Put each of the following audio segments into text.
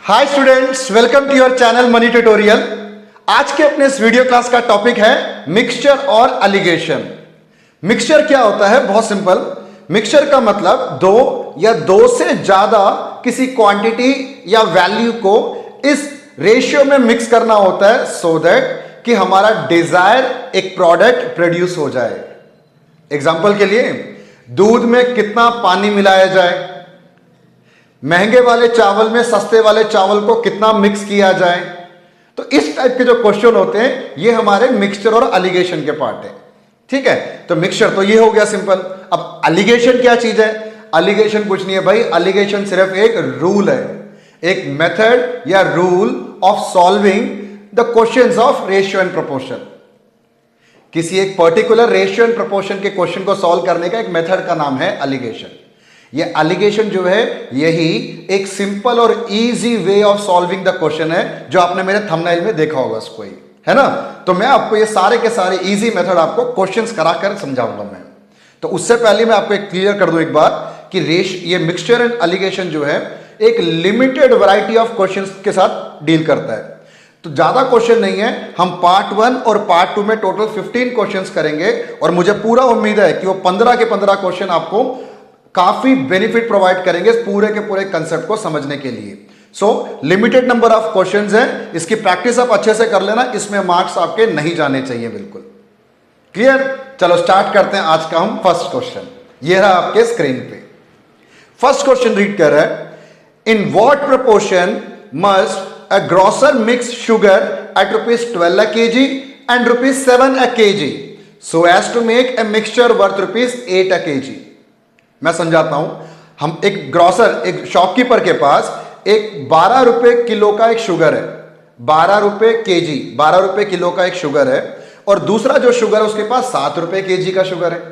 Hi students, welcome to your channel money tutorial. आज के अपने इस वीडियो क्लास का टॉपिक है मिक्सचर और एलिगेशन। मिक्सचर क्या होता है? बहुत सिंपल। मिक्सचर का मतलब दो या दो से ज्यादा किसी क्वांटिटी या वैल्यू को इस रेशियो में मिक्स करना होता है सो दैट कि हमारा डिजायर एक प्रोडक्ट प्रोड्यूस हो जाए। एग्जाम्पल के लिए, दूध में कितना पानी मिलाया जाए, महंगे वाले चावल में सस्ते वाले चावल को कितना मिक्स किया जाए। तो इस टाइप के जो क्वेश्चन होते हैं ये हमारे मिक्सचर और एलिगेशन के पार्ट है। ठीक है, तो मिक्सचर तो ये हो गया सिंपल। अब एलिगेशन क्या चीज है? एलिगेशन कुछ नहीं है भाई, एलिगेशन सिर्फ एक रूल है, एक मेथड या rule of solving the questions of ratio and proportion. किसी एक पर्टिकुलर रेशियो एंड प्रोपोर्शन के क्वेश्चन को सॉल्व करने का एक मेथड का नाम है एलिगेशन। ये एलिगेशन जो है यही एक सिंपल और easy way of solving the question है, जो आपने मेरे थंबनेल में देखा होगा उसको ही, है ना। तो मैं आपको ये सारे के सारे इजी मेथड आपको क्वेश्चंस कराकर समझाऊंगा मैं। तो उससे पहले मैं आपको एक क्लियर कर दूं एक बात कि ये मिक्सचर एंड एलिगेशन जो है एक लिमिटेड वैरायटी ऑफ क्वेश्चंस के साथ डील करता है। तो ज्यादा क्वेश्चन नहीं है, हम पार्ट 1 और पार्ट 2 में टोटल 15 क्वेश्चंस करेंगे और मुझे पूरा उम्मीद है कि वो 15 के 15 क्वेश्चन आपको काफी बेनिफिट प्रोवाइड करेंगे पूरे के पूरे कंसेप्ट को समझने के लिए। सो लिमिटेड नंबर ऑफ क्वेश्चंस हैं, इसकी प्रैक्टिस आप अच्छे से कर लेना, इसमें मार्क्स आपके नहीं जाने चाहिए। बिल्कुल क्लियर? चलो स्टार्ट करते हैं आज का हम फर्स्ट क्वेश्चन। ये रहा आपके स्क्रीन पे। फर्स्ट क्वेश्चन रीड कर रहा है, in what proportion must a grocer mix sugar at ₹12 a kg and ₹7 a kg so as to make a mixture worth ₹8 a kg। मैं समझाता हूं। हम एक ग्रोसर, एक शॉपकीपर के पास एक 12 रुपए किलो का एक शुगर है, 12 रुपए केजी, 12 रुपए किलो का एक शुगर है, और दूसरा जो शुगर है उसके पास 7 रुपए केजी का शुगर है।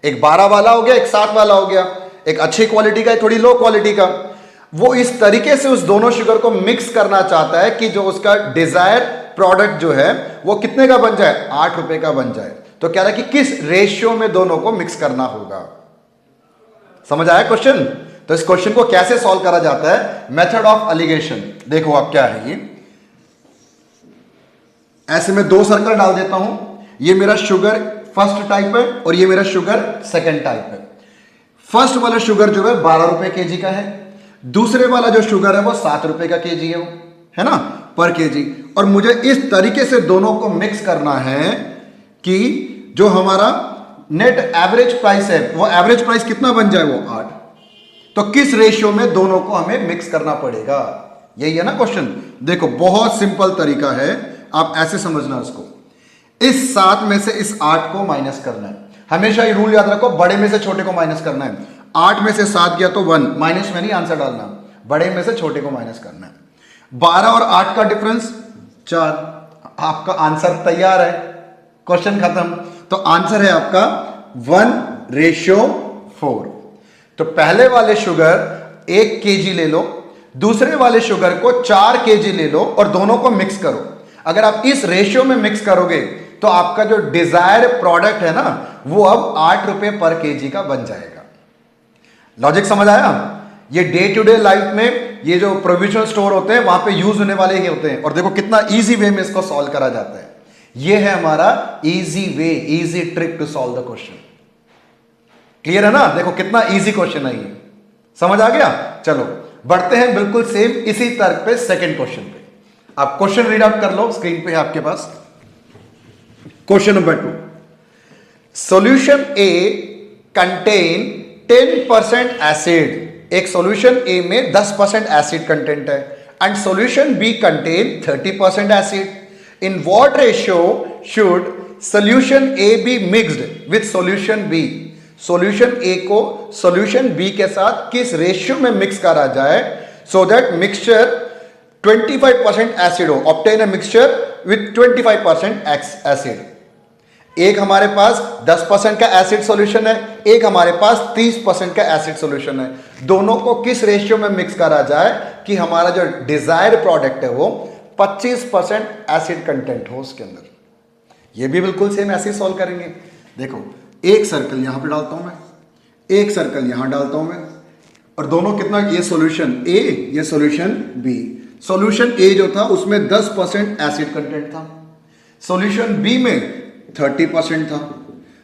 एक 12 वाला हो गया, एक 7 वाला हो गया, एक अच्छी क्वालिटी का, एक थोड़ी लो क्वालिटी का। वो इस तरीके से उस दोनों शुगर को मिक्स करना चाहता है कि जो उसका डिजायर प्रोडक्ट जो है वो कितने का बन जाए, 8 रुपए का बन जाए। तो कह रहा है कि किस रेशियो में दोनों को मिक्स करना होगा। समझ आया क्वेश्चन? तो इस क्वेश्चन को कैसे सॉल्व करा जाता है, मेथड ऑफ एलिगेशन। देखो आप क्या है ये, ऐसे में 2 सर्कल डाल देता हूं। ये मेरा शुगर फर्स्ट टाइप है और ये मेरा शुगर सेकंड टाइप है। फर्स्ट वाला शुगर जो है 12 रुपए केजी का है, दूसरे वाला जो शुगर है वो 7 रुपए का केजी है ना, पर केजी। और मुझे इस तरीके से दोनों को मिक्स करना है कि जो हमारा नेट एवरेज प्राइस है वो एवरेज प्राइस कितना बन जाए, वो 8। तो किस रेशियो में दोनों को हमें मिक्स करना पड़ेगा, यही है ना क्वेश्चन। देखो बहुत सिंपल तरीका है, आप ऐसे समझना इसको। इस 7 में से इस 8 को माइनस करना है। हमेशा ये रूल याद रखो, बड़े में से छोटे को माइनस करना है। 8 में से 7 गया तो 1, माइनस में नहीं आंसर डालना, बड़े में से छोटे को माइनस करना है। 12 और 8 का डिफरेंस 4, आपका आंसर तैयार है, क्वेश्चन खत्म। तो आंसर है आपका 1:4। तो पहले वाले शुगर 1 केजी ले लो, दूसरे वाले शुगर को 4 केजी ले लो और दोनों को मिक्स करो। अगर आप इस रेशियो में मिक्स करोगे तो आपका जो डिजायर प्रोडक्ट है ना वो अब 8 रुपए पर केजी का बन जाएगा। लॉजिक समझ आया? ये डे टू डे लाइफ में ये जो प्रोविजनल स्टोर होते हैं वहां पे यूज होने वाले ही होते हैं। और देखो कितना इजी वे में इसको सॉल्व करा जाता है। ये है हमारा easy way, easy trick to solve the question. Clear है ना? देखो कितना इजी क्वेश्चन है ये, समझ आ गया? चलो बढ़ते हैं बिल्कुल सेम इसी तर्क पे सेकंड क्वेश्चन पे। आप क्वेश्चन रीड आउट कर लो, स्क्रीन पे है आपके पास। Question number 2, solution A contain 10% acid. एक सॉल्यूशन ए में 10% एसिड कंटेंट है and solution B contain 30% acid. In what ratio should solution A be mixed with solution B? Solution A को solution B के साथ किस रेशियो में mix करा जाए so that mixture 25% acid हो, obtain a mixture with 25% acid। एक हमारे पास 10% का एसिड सॉल्यूशन है, एक हमारे पास 30% का एसिड सॉल्यूशन है। दोनों को किस रेशियो में मिक्स करा जाए कि हमारा जो डिजायर्ड प्रोडक्ट है वो 25% एसिड कंटेंट हो उसके अंदर। ये भी बिल्कुल सेम ऐसे ही सॉल्व करेंगे। देखो एक सर्कल यहां पे डालता हूं मैं, एक सर्कल यहां डालता हूं मैं, और दोनों कितना, ये सॉल्यूशन ए, ये सॉल्यूशन बी। सॉल्यूशन ए जो था उसमें 10% एसिड कंटेंट था, सॉल्यूशन बी में 30% था।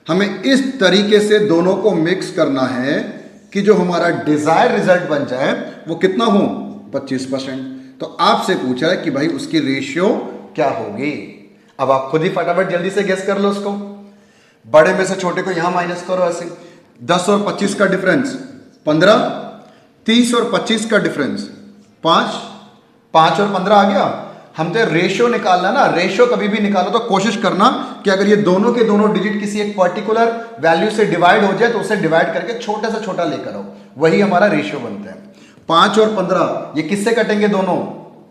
हमें इस तरीके से दोनों को मिक्स करना है कि जो हमारा डिजायर रिजल्ट बन जाए वो कितना हो, 25%। तो आपसे पूछा है कि भाई उसकी रेशियो क्या होगी। अब आप खुद ही फटाफट जल्दी से गेस कर लो उसको। बड़े में से छोटे को यहां माइनस करो ऐसे। 10 और 25 का डिफरेंस 15, 30 और 25 का डिफरेंस 5, 5 और 15 आ गया। हम तो रेशियो निकालना ना, रेशियो कभी भी निकालो तो कोशिश करना कि अगर ये दोनों के दोनों डिजिट किसी एक पर्टिकुलर वैल्यू से डिवाइड हो जाए तो उसे डिवाइड करके छोटा से छोटा लेकर आओ, वही हमारा रेशियो बनता है। 5 और 15 ये किससे कटेंगे, दोनों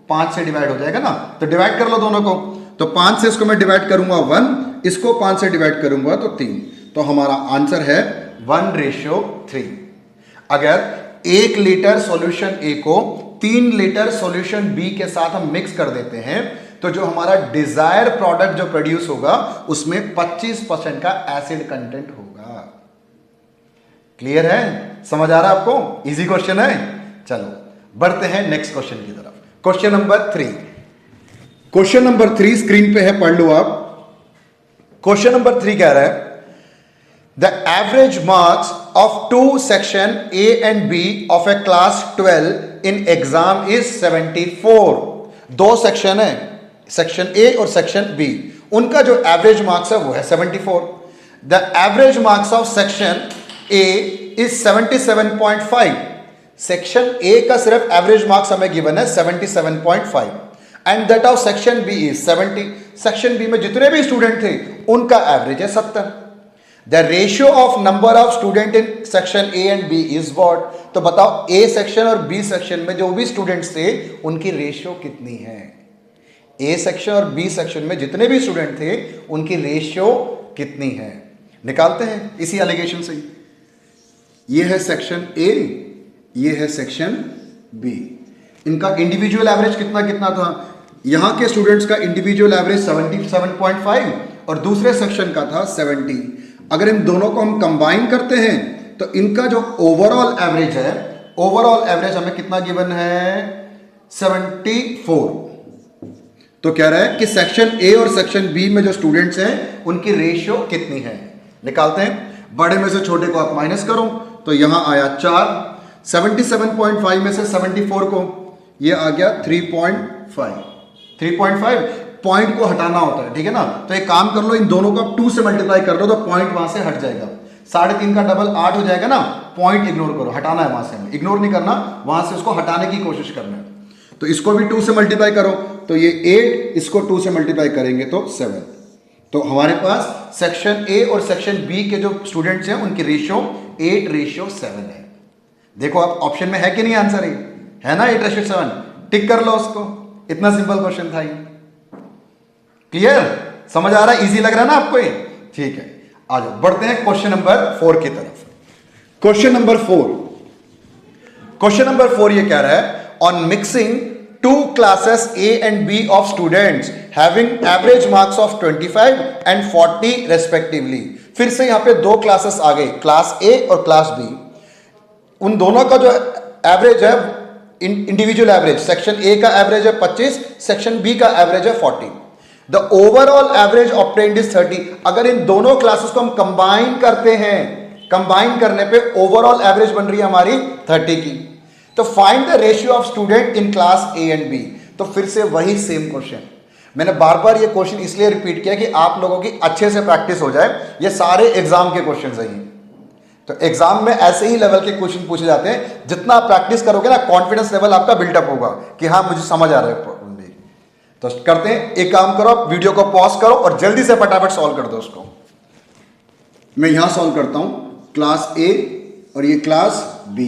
5 से डिवाइड हो जाएगा ना, तो डिवाइड कर लो दोनों को। तो 5 से इसको मैं डिवाइड करूंगा 1, इसको 5 से डिवाइड करूंगा तो 3, तो हमारा आंसर है 1:3। अगर 1 लीटर सॉल्यूशन ए को 3 लीटर सॉल्यूशन बी के साथ हम मिक्स कर देते हैं तो जो हमारा डिजायर प्रोडक्ट जो प्रोड्यूस होगा उसमें 25% का एसिड कंटेंट होगा। क्लियर है, समझ आ रहा है आपको? इजी क्वेश्चन है। चलो बढ़ते हैं नेक्स्ट क्वेश्चन की तरफ। Question number 3। Question number 3 screen पे है, पढ़ लो आप। क्वेश्चन नंबर 3 कह रहा है the average marks of 2 section A and B of a class 12 in exam is 74। 2 section है, सेक्शन ए और सेक्शन बी, उनका जो एवरेज मार्क्स है वो है 74। The average marks of section A is 77.5। Section A का सिर्फ एवरेज मार्क्स हमें गिवन है 77.5 and that of section B is 70। Section B में जितने भी स्टूडेंट थे उनका एवरेज है 70। The ratio of number of student in section A and B is what. तो बताओ ए सेक्शन और बी सेक्शन में जो भी स्टूडेंट्स थे उनकी रेशियो कितनी है। ए सेक्शन और बी सेक्शन में जितने भी स्टूडेंट थे उनकी रेशियो कितनी है, निकालते हैं इसी एलिगेशन से। ये है सेक्शन ए, ये है सेक्शन बी। इनका इंडिविजुअल एवरेज कितना कितना था। यहां के स्टूडेंट्स का इंडिविजुअल एवरेज 77.5 और दूसरे सेक्शन का था 70। अगर इन दोनों को हम कंबाइन करते हैं तो इनका जो ओवरऑल एवरेज है, ओवरऑल एवरेज हमें कितना गिवन है, 74। तो कह रहा है कि सेक्शन ए और सेक्शन बी में जो स्टूडेंट्स हैं उनकी रेशियो कितनी है, निकालते हैं। बड़े में से छोटे को आप माइनस करो तो यहां आया 4, 77.5 में से 74 को ये आ गया 3.5। 3.5 पॉइंट को हटाना होता है, ठीक है ना। तो एक काम कर लो, इन दोनों को 2 से मल्टीप्लाई कर लो तो पॉइंट वहां से हट जाएगा। 3.5 का डबल 8 हो जाएगा ना। पॉइंट इग्नोर करो, हटाना है वहां से, हमें इग्नोर नहीं करना, वहां से उसको हटाने की कोशिश करना है। तो इसको भी 2 से मल्टीप्लाई करो तो ये 8, इसको 2 से मल्टीप्लाई करेंगे तो 7। तो हमारे पास सेक्शन ए और सेक्शन बी के जो स्टूडेंट्स हैं उनकी रेशियो 8:7 है। देखो आप ऑप्शन में है कि नहीं आंसर, है ना 8:7, टिक कर लो उसको। इतना सिंपल क्वेश्चन था ये। क्लियर, समझ आ रहा है, इजी लग रहा है ना आपको ये, ठीक है। आ जाओ बढ़ते हैं क्वेश्चन नंबर 4 की तरफ। क्वेश्चन नंबर 4, क्वेश्चन नंबर 4 ये कह रहा है on mixing 2 classes A and B of students having average marks of 25 and 40 respectively। फिर से यहां पे 2 क्लासेस आ गए, क्लास A और क्लास B। उन दोनों का जो एवरेज है, इंडिविजुअल एवरेज, सेक्शन ए का एवरेज है 25, सेक्शन बी का एवरेज है 40। The overall average obtained is 30। अगर इन दोनों क्लासेस को हम कंबाइन करते हैं, कंबाइन करने पे ओवरऑल एवरेज बन रही है हमारी 30 की। तो find the ratio of student in class A and B. तो फिर से वही सेम क्वेश्चन, मैंने बार बार ये क्वेश्चन इसलिए रिपीट किया कि आप लोगों की अच्छे से प्रैक्टिस हो जाए। ये सारे एग्जाम के क्वेश्चन है। तो एग्जाम में ऐसे ही लेवल के क्वेश्चन पूछे जाते हैं। जितना आप प्रैक्टिस करोगे ना, कॉन्फिडेंस लेवल आपका बिल्टअप होगा कि हाँ मुझे समझ आ रहा है। तो करते हैं, एक काम करो, आप वीडियो को पॉज करो और जल्दी से फटाफट सॉल्व कर दो उसको। मैं यहां सॉल्व करता हूं, क्लास ए और ये क्लास बी।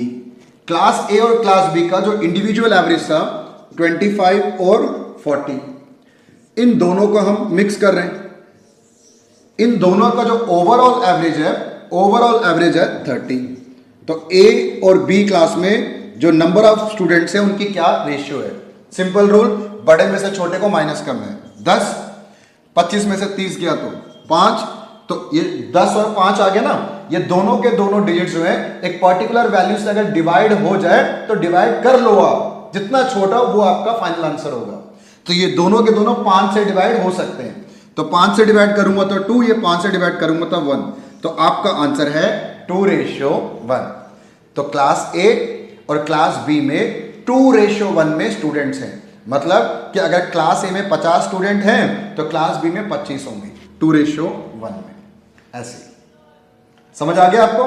क्लास ए और क्लास बी का जो इंडिविजुअल एवरेज था 25 और 40, इन दोनों को हम मिक्स कर रहे हैं। इन दोनों का जो ओवरऑल एवरेज है, ओवरऑल एवरेज है 30। तो ए और बी क्लास में जो नंबर ऑफ स्टूडेंट्स हैं उनकी क्या रेशियो है। सिंपल रूल, बड़े में से छोटे को माइनस करना है। 10, 25 में से 30 गया तो 5, तो ये 10 और 5 आ गया ना। ये दोनों के दोनों डिजिट्स जो है एक पर्टिकुलर वैल्यू से अगर डिवाइड हो जाए तो डिवाइड कर लो आप, जितना छोटा वो आपका फाइनल आंसर होगा। तो ये दोनों के दोनों 5 से डिवाइड हो सकते हैं, तो 5 से डिवाइड करूंगा तो 2, ये 5 से डिवाइड करूंगा तो 1, तो आपका आंसर है 2:1। तो क्लास ए और क्लास बी में 2:1 में स्टूडेंट्स हैं, मतलब कि अगर क्लास ए में 50 स्टूडेंट हैं तो क्लास बी में 25 होंगे, 2:1 में। ऐसे समझ आ गया आपको?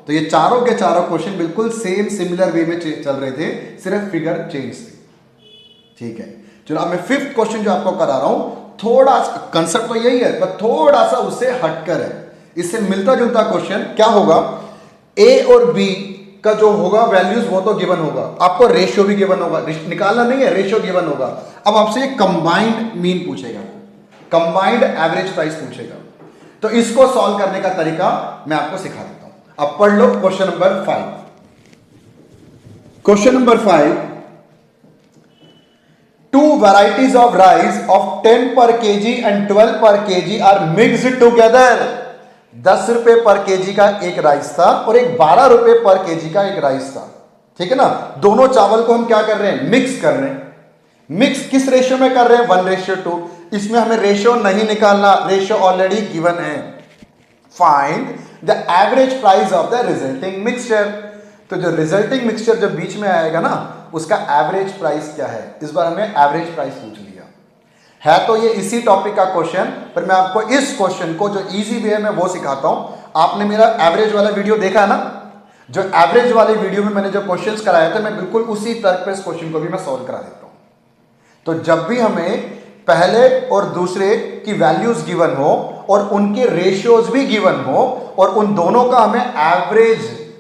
तो ये चारों के चारों क्वेश्चन बिल्कुल सेम सिमिलर वे में चल रहे थे, सिर्फ फिगर चेंज थी। ठीक है, चलो अब मैं 5th क्वेश्चन जो आपको करा रहा हूं, थोड़ा कंसेप्ट तो यही है पर थोड़ा सा उससे हटकर है, इससे मिलता जुलता क्वेश्चन। क्या होगा, ए और बी का जो होगा वैल्यूज वो तो गिवन होगा, आपको रेशियो भी गिवन होगा, निकालना नहीं है, रेशियो गिवन होगा। अब आपसे कंबाइंड मीन पूछेगा, कंबाइंड एवरेज प्राइस पूछेगा, तो इसको सॉल्व करने का तरीका मैं आपको सिखा देता हूं। अब पढ़ लो question number 5। Question number 5, 2 varieties of rice of 10 per kg and 12 per kg are mixed together। 10 रुपए पर केजी का एक राइस था और एक 12 रुपए पर केजी का एक राइस था। ठीक है ना, दोनों चावल को हम क्या कर रहे हैं, मिक्स कर रहे हैं। मिक्स किस रेशियो में कर रहे हैं, 1:2। इसमें हमें रेशियो नहीं निकालना, रेशियो ऑलरेडी गिवन है। Find the average price of the resulting mixture. तो जो रिजल्टिंग मिक्सचर जो बीच में आएगा ना, उसका एवरेज प्राइस क्या है। इस बार हमें एवरेज प्राइस पूछ लिया है, तो ये इसी टॉपिक का क्वेश्चन, पर मैं आपको इस क्वेश्चन को जो इजी वे में वो सिखाता हूं। आपने मेरा एवरेज वाला वीडियो देखा है ना, जो एवरेज वाले वीडियो में मैंने जो क्वेश्चंस कराए थे, मैं बिल्कुल उसी तर्क पे इस क्वेश्चन को भी मैं सॉल्व करा देता हूं। तो जब भी हमें पहले और दूसरे की वैल्यूज गिवन हो और उनके रेशियोज भी गिवन हो और उन दोनों का हमें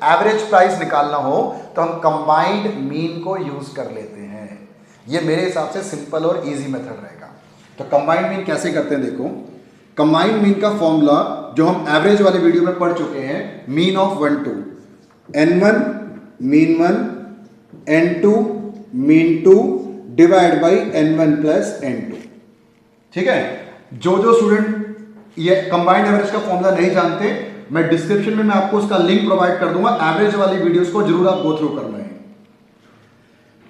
एवरेज प्राइस निकालना हो, तो हम कंबाइंड मीन को यूज कर लेते हैं। ये मेरे हिसाब से सिंपल और इजी मेथड रहेगा। तो कंबाइंड मीन कैसे करते हैं, देखो कंबाइंड मीन का फॉर्मूला जो हम एवरेज वाले वीडियो में पढ़ चुके हैं, mean of 1 2, n1 mean 1, n2 mean 2 divide by n1 plus n2। ठीक है, जो स्टूडेंट ये कंबाइंड एवरेज का फॉर्मूला नहीं जानते, मैं डिस्क्रिप्शन में मैं आपको उसका लिंक प्रोवाइड कर दूंगा, एवरेज वाली वीडियोस को जरूर आप गो थ्रू करना है।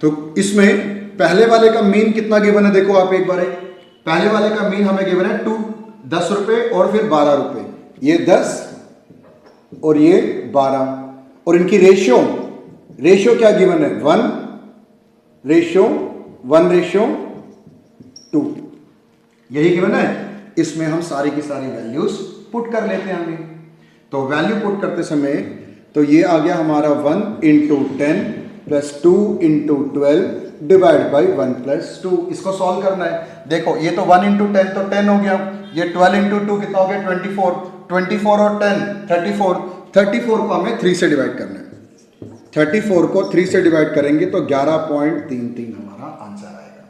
तो इसमें पहले वाले का मीन कितना गिवन है, देखो आप एक बार पहले वाले का मीन हमें गिवन है 10 रुपए और फिर 12 रुपए, ये 10 और ये 12, और इनकी रेशियो क्या गिवन है, 1:2, यही गिवन है। इसमें हम सारी की सारी वैल्यूज पुट कर लेते हैं हमें। तो वैल्यू पुट करते समय तो ये आ गया हमारा 1 × 10 प्लस 2 × 12 डिवाइड बाई 1 + 2। इसको सॉल्व करना है। देखो ये तो 1 × 10 तो 10 हो गया, ये 12 × 2 कितना हो गया, 24 और 10 34 को हमें 3 से डिवाइड करना है। 34 को 3 से डिवाइड करेंगे तो 11.33 हमारा आंसर आएगा।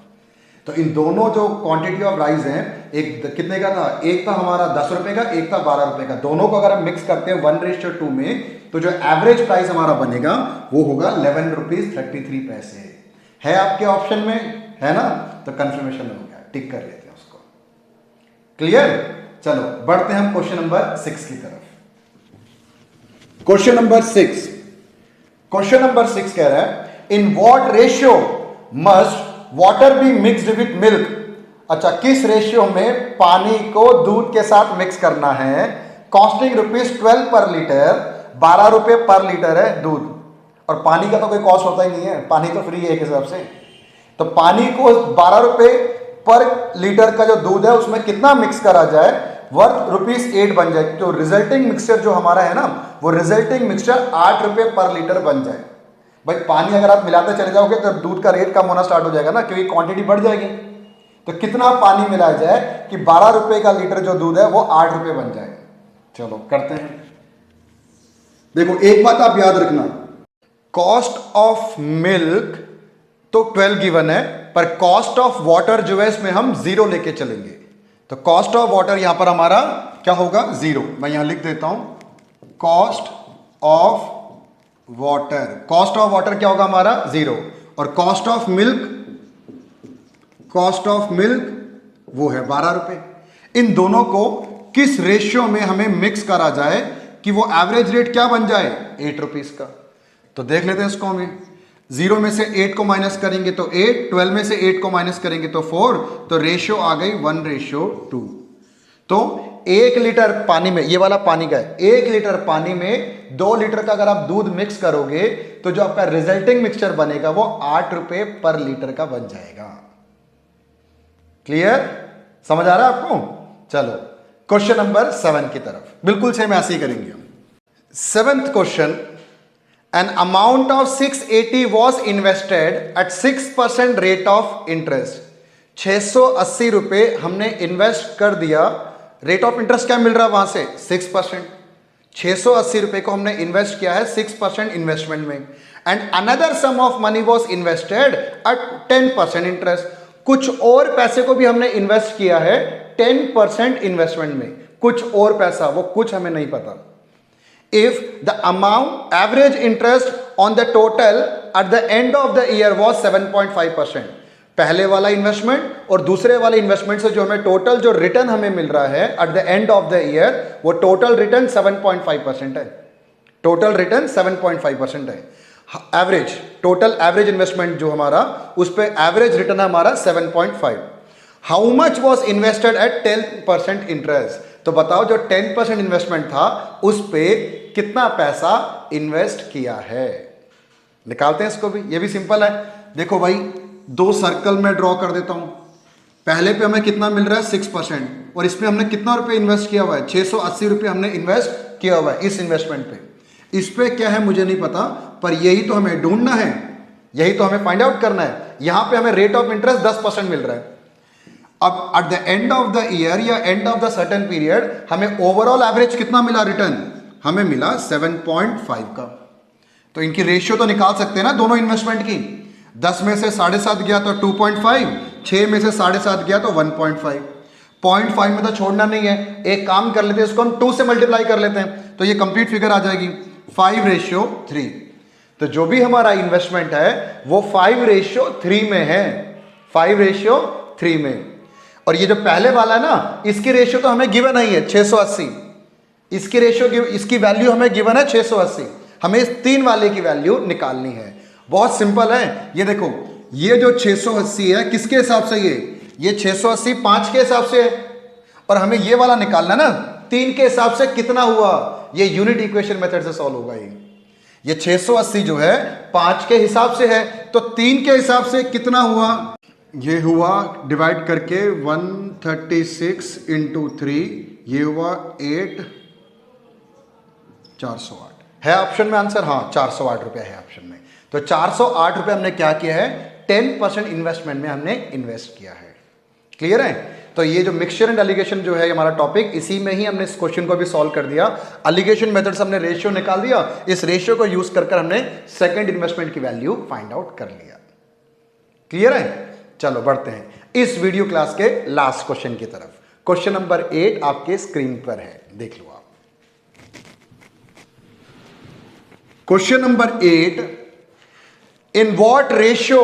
तो इन दोनों जो क्वांटिटी ऑफ राइस हैं, एक कितने का था, एक था हमारा 10 रुपए का, एक था 12 रुपए का। दोनों को अगर हम मिक्स करते हैं 1:2 में, तो जो एवरेज प्राइस हमारा बनेगा वो होगा 11 रुपीज 33 पैसे। है आपके ऑप्शन में, है ना, तो कंफर्मेशन हो गया, टिक कर लेते हैं उसको। क्लियर, चलो बढ़ते हैं हम क्वेश्चन नंबर 6 की तरफ। क्वेश्चन नंबर 6 कह रहा है, in what ratio must water be mixed with milk. अच्छा, किस रेशियो में पानी को दूध के साथ मिक्स करना है। कॉस्टिंग ₹12 पर लीटर, 12 रुपए पर लीटर है दूध, और पानी का तो कोई कॉस्ट होता ही नहीं है, पानी तो फ्री है एक हिसाब से। तो पानी को 12 रुपए पर लीटर का जो दूध है उसमें कितना मिक्स करा जाए, वर्थ ₹8 बन जाए। तो रिजल्टिंग मिक्सचर जो हमारा है ना, वो रिजल्टिंग मिक्सचर 8 रुपए पर लीटर बन जाए। भाई पानी अगर आप मिलाते चले जाओगे तो दूध का रेट कम होना स्टार्ट हो जाएगा ना, क्योंकि क्वांटिटी बढ़ जाएगी। तो कितना पानी मिलाया जाए कि 12 रुपए का लीटर जो दूध है वो 8 रुपए बन जाए। चलो करते हैं। देखो एक बात आप याद रखना, कॉस्ट ऑफ मिल्क तो 12 गिवन है, पर कॉस्ट ऑफ वाटर जो है इसमें हम 0 लेके चलेंगे। तो कॉस्ट ऑफ वाटर यहां पर हमारा क्या होगा, 0। मैं यहां लिख देता हूं, कॉस्ट ऑफ वाटर क्या होगा हमारा, 0। और कॉस्ट ऑफ मिल्क वो है 12 रुपए। इन दोनों को किस रेशियो में हमें मिक्स करा जाए कि वो एवरेज रेट क्या बन जाए, 8 रुपीज का। तो देख लेते हैं इसको हमें। 0 में से 8 को माइनस करेंगे तो 8, 12 में से 8 को माइनस करेंगे तो 4, तो रेशियो आ गई 1:2। तो 1 लीटर पानी में, ये वाला पानी का है, 1 लीटर पानी में 2 लीटर का अगर आप दूध मिक्स करोगे तो जो आपका रिजल्टिंग मिक्सचर बनेगा वो 8 रुपए पर लीटर का बन जाएगा। क्लियर? समझ आ रहा है आपको? चलो क्वेश्चन नंबर 7 की तरफ, बिल्कुल सेम ऐसे ही करेंगे हम। 7th question, an amount of 680 was invested eight 6% rate of interest. 680 रुपए हमने इन्वेस्ट कर दिया, रेट ऑफ इंटरेस्ट क्या मिल रहा है वहां से? 6%। 680 रुपए को हमने इन्वेस्ट किया है 6% इन्वेस्टमेंट में, and another sum of money was invested at 10% interest. कुछ और पैसे को भी हमने इन्वेस्ट किया है 10% इन्वेस्टमेंट में, कुछ और पैसा, वो कुछ हमें नहीं पता। If the amount average interest on the total at the end of the year was 7.5%, पहले वाला इन्वेस्टमेंट और दूसरे वाले इन्वेस्टमेंट से जो हमें टोटल जो रिटर्न हमें मिल रहा है eight the end of the year, वो टोटल रिटर्न 7.5% है। टोटल रिटर्न 7.5% है। एवरेज, टोटल एवरेज इन्वेस्टमेंट जो हमारा, उस पर एवरेज रिटर्न हमारा 7.5। How much was invested at 10% interest? तो बताओ जो 10% इन्वेस्टमेंट था उस पे कितना पैसा इन्वेस्ट किया है। निकालते हैं इसको भी, ये भी सिंपल है। देखो भाई, 2 सर्कल में ड्रॉ कर देता हूं। पहले पे हमें कितना मिल रहा है? 6%, और इसमें हमने कितना रुपए इन्वेस्ट किया हुआ है? 680 रुपए हमने इन्वेस्ट किया हुआ है इस इन्वेस्टमेंट पे। इस पे क्या है मुझे नहीं पता, पर यही तो हमें ढूंढना है, यही तो हमें फाइंड आउट करना है। यहां पे हमें रेट ऑफ इंटरेस्ट 10% मिल रहा है। अब at the end of the year या end of the certain period हमें ओवरऑल एवरेज कितना मिला रिटर्न? हमें मिला 7.5 का। तो इनकी रेशियो तो निकाल सकते हैं ना दोनों इन्वेस्टमेंट की। 10 में से 7.5 गया तो 2.5, 6 में से 7.5 गया तो 1.5। 0.5 में तो छोड़ना नहीं है, एक काम कर लेते हैं, इसको हम 2 से मल्टीप्लाई कर लेते हैं तो ये कंप्लीट फिगर आ जाएगी 5:3। तो जो भी हमारा इन्वेस्टमेंट है वो 5:3 में है, 5:3 में। और ये जो पहले वाला है ना, इसकी रेशियो तो हमें गिवन नहीं है 680, इसकी रेशियो, इसकी वैल्यू हमें गिवन है 680। हमें इस 3 वाले की वैल्यू निकालनी है। बहुत सिंपल है, ये देखो, ये जो 680 है किसके हिसाब से? ये 680 5 के हिसाब से है, और हमें ये वाला निकालना ना 3 के हिसाब से कितना हुआ। ये यूनिट इक्वेशन मेथड से सॉल्व होगा। ये 680 जो है 5 के हिसाब से है, तो 3 के हिसाब से कितना हुआ? ये हुआ डिवाइड करके 136 इंटू 3, ये हुआ 8, 408 है ऑप्शन में आंसर। हाँ, 408 रुपया है ऑप्शन में। तो 408 रुपये हमने क्या किया है? 10% इन्वेस्टमेंट में हमने इन्वेस्ट किया है। क्लियर है? तो ये जो मिक्सचर एंड एलिगेशन जो है हमारा टॉपिक, इसी में ही हमने इस क्वेश्चन को भी सॉल्व कर दिया। एलिगेशन मेथड से हमने रेशियो निकाल दिया, इस रेशियो को यूज कर हमने सेकंड इन्वेस्टमेंट की वैल्यू फाइंड आउट कर लिया। क्लियर है? चलो बढ़ते हैं इस वीडियो क्लास के लास्ट क्वेश्चन की तरफ। क्वेश्चन नंबर 8 आपके स्क्रीन पर है, देख लो आप। Question number 8, in what ratio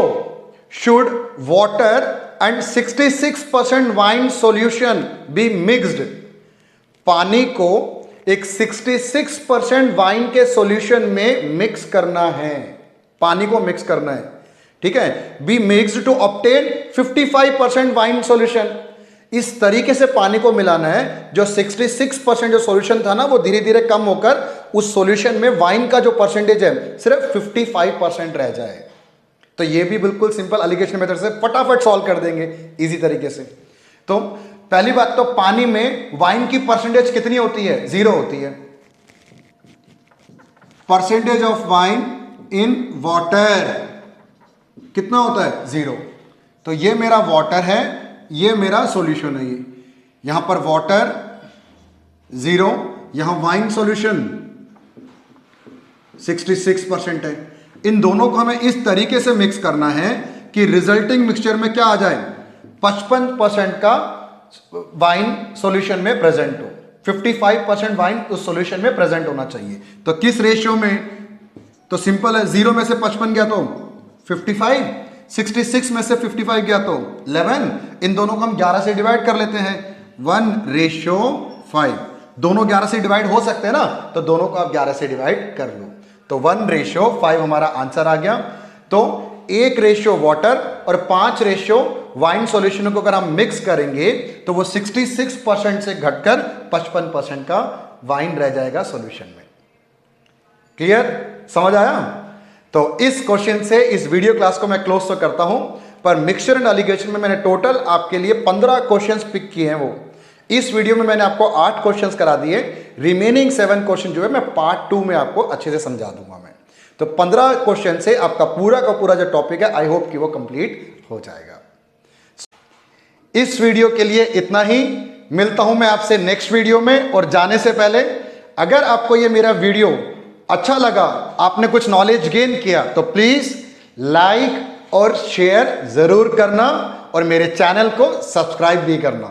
should water and 66% wine solution be mixed? पानी को एक 66% वाइन के सॉल्यूशन में मिक्स करना है, पानी को मिक्स करना है, ठीक है। Be mixed to obtain 55% wine solution. इस तरीके से पानी को मिलाना है जो 66% जो सॉल्यूशन था ना, वो धीरे धीरे कम होकर उस सॉल्यूशन में वाइन का जो परसेंटेज है सिर्फ 55% रह जाए। तो ये भी बिल्कुल सिंपल एलिगेशन मेथड से फटाफट सॉल्व कर देंगे इजी तरीके से। तो पहली बात तो पानी में वाइन की परसेंटेज कितनी होती है? 0 होती है। Percentage of wine in water कितना होता है? 0। तो ये मेरा वाटर है, ये मेरा सॉल्यूशन है। ये यहां पर वाटर 0, यहां वाइन सॉल्यूशन 66% है। इन दोनों को हमें इस तरीके से मिक्स करना है कि रिजल्टिंग मिक्सचर में क्या आ जाए? 55% का वाइन सॉल्यूशन में प्रेजेंट हो, 55% वाइन उस सॉल्यूशन में प्रेजेंट होना चाहिए। तो किस रेशियो में? तो सिंपल है, 0 में से 55 गया तो 55, 66 में से 55 गया तो 11। इन दोनों को हम 11 से डिवाइड कर लेते हैं, 1:5। दोनों 11 से डिवाइड हो सकते हैं ना, तो दोनों को आप 11 से डिवाइड कर लो। तो 1:5 हमारा आंसर आ गया। तो 1 वाटर और 5 वाइन सॉल्यूशन को अगर हम मिक्स करेंगे तो वो 66% से घटकर 55% का वाइन रह जाएगा सॉल्यूशन में। क्लियर, समझ आया? तो इस क्वेश्चन से इस वीडियो क्लास को मैं क्लोज तो करता हूं, पर मिक्सचर एंड एलिगेशन में मैंने टोटल आपके लिए 15 क्वेश्चंस पिक किए हैं। वो इस वीडियो में मैंने आपको 8 क्वेश्चंस करा दिए, रिमेनिंग 7 क्वेश्चन जो है मैं पार्ट 2 में आपको अच्छे से समझा दूंगा मैं। तो 15 क्वेश्चन से आपका पूरा का पूरा जो टॉपिक है आई होप कि वो कंप्लीट हो जाएगा। इस वीडियो के लिए इतना ही, मिलता हूं मैं आपसे नेक्स्ट वीडियो में। और जाने से पहले अगर आपको ये मेरा वीडियो अच्छा लगा, आपने कुछ नॉलेज गेन किया, तो प्लीज लाइक और शेयर जरूर करना और मेरे चैनल को सब्सक्राइब भी करना।